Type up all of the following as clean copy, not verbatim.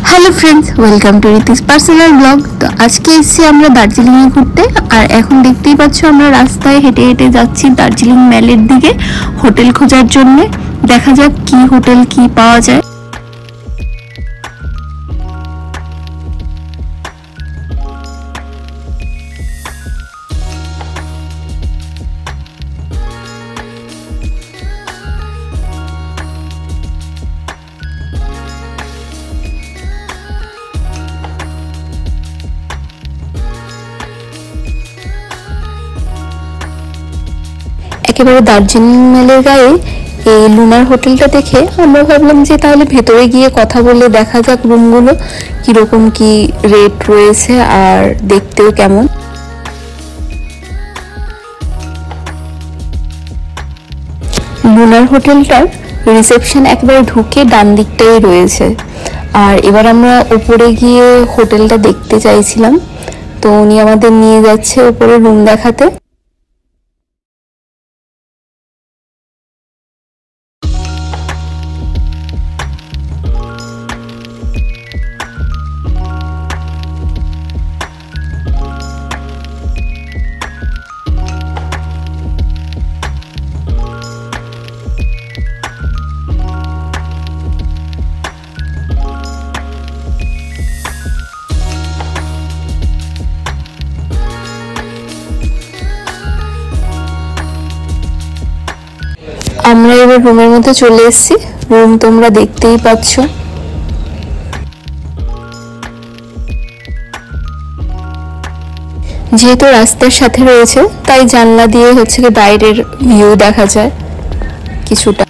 Hello friends, welcome to Riti's personal blog. तो आज के এসেছি আমরা দার্জিলিং এ ঘুরতে। আর এখন দেখতেই পাচ্ছ আমরা রাস্তায় হেঁটে হেঁটে যাচ্ছি দার্জিলিং মেলের দিকে হোটেল খোঁজার জন্য। দেখা যাক কি হোটেল কি পাওয়া যায়। একেবারে দার্জিলিং মেলের গায়ে এই লুনার হোটেলটা দেখে আমরা ভাবলাম যে তাহলে ভেতরে গিয়ে কথা বলে দেখা যাক রুমগুলো কিরকম কি রেট রয়েছে আর দেখতেও কেমন। লুনার হোটেলটার রিসেপশন একবারে ঢুকে ডান দিকটাই রয়েছে। আর এবার আমরা উপরে গিয়ে হোটেলটা দেখতে চাইছিলাম, তো উনি আমাদের নিয়ে যাচ্ছে উপরে রুম দেখাতে। আমরা এবার রুমের মধ্যে চলে এসেছি। রুম তোমরা দেখতেই পাচ্ছ। যেহেতু রাস্তার সাথে রয়েছে তাই জানলা দিয়ে হচ্ছে কি বাইরের ভিউ দেখা যায় কিছুটা।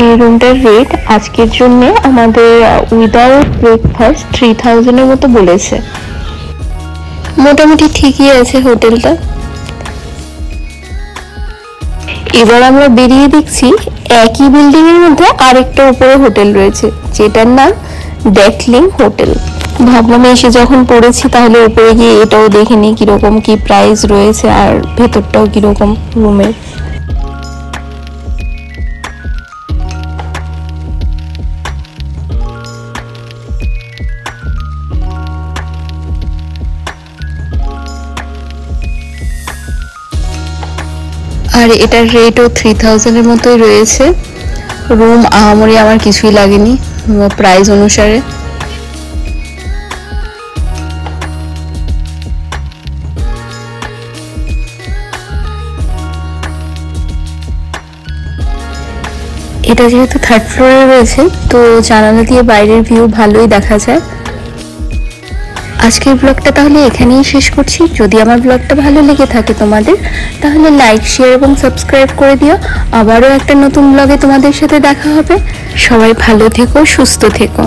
এই রুমটার রেট আজকের জন্য আমাদের উইদাউট ব্রেকফাস্ট 3000 এর মতো বলেছে। মোটামুটি ঠিকই আছে হোটেলটা। এবার আমরা বেরিয়ে দেখছি একই বিল্ডিং এর মধ্যে আরেকটা উপরে হোটেল রয়েছে যেটার নাম ডেকলিং হোটেল। ভাবলাম এসে যখন পড়েছি তাহলে উপরে গিয়ে এটাও দেখে নিই কিরকম কি প্রাইস রয়েছে আর ভেতরটাও কিরকম রুমের। আর এটার রেটও 3000 এর মতোই রয়েছে। রুম আহামরি আমার কিছুই লাগেনি প্রাইস অনুসারে। এটা যেহেতু 3rd ফ্লোরে রয়েছে তো জানালা দিয়ে বাইরের ভিউ ভালোই দেখা যায়। আজকের ব্লগটা তাহলে এখানেই শেষ করছি। যদি আমার ব্লগটা ভালো লেগে থাকে তোমাদের তাহলে লাইক শেয়ার এবং সাবস্ক্রাইব করে দিও। আবারও একটা নতুন ব্লগে তোমাদের সাথে দেখা হবে। সবাই ভালো থেকো, সুস্থ থেকো।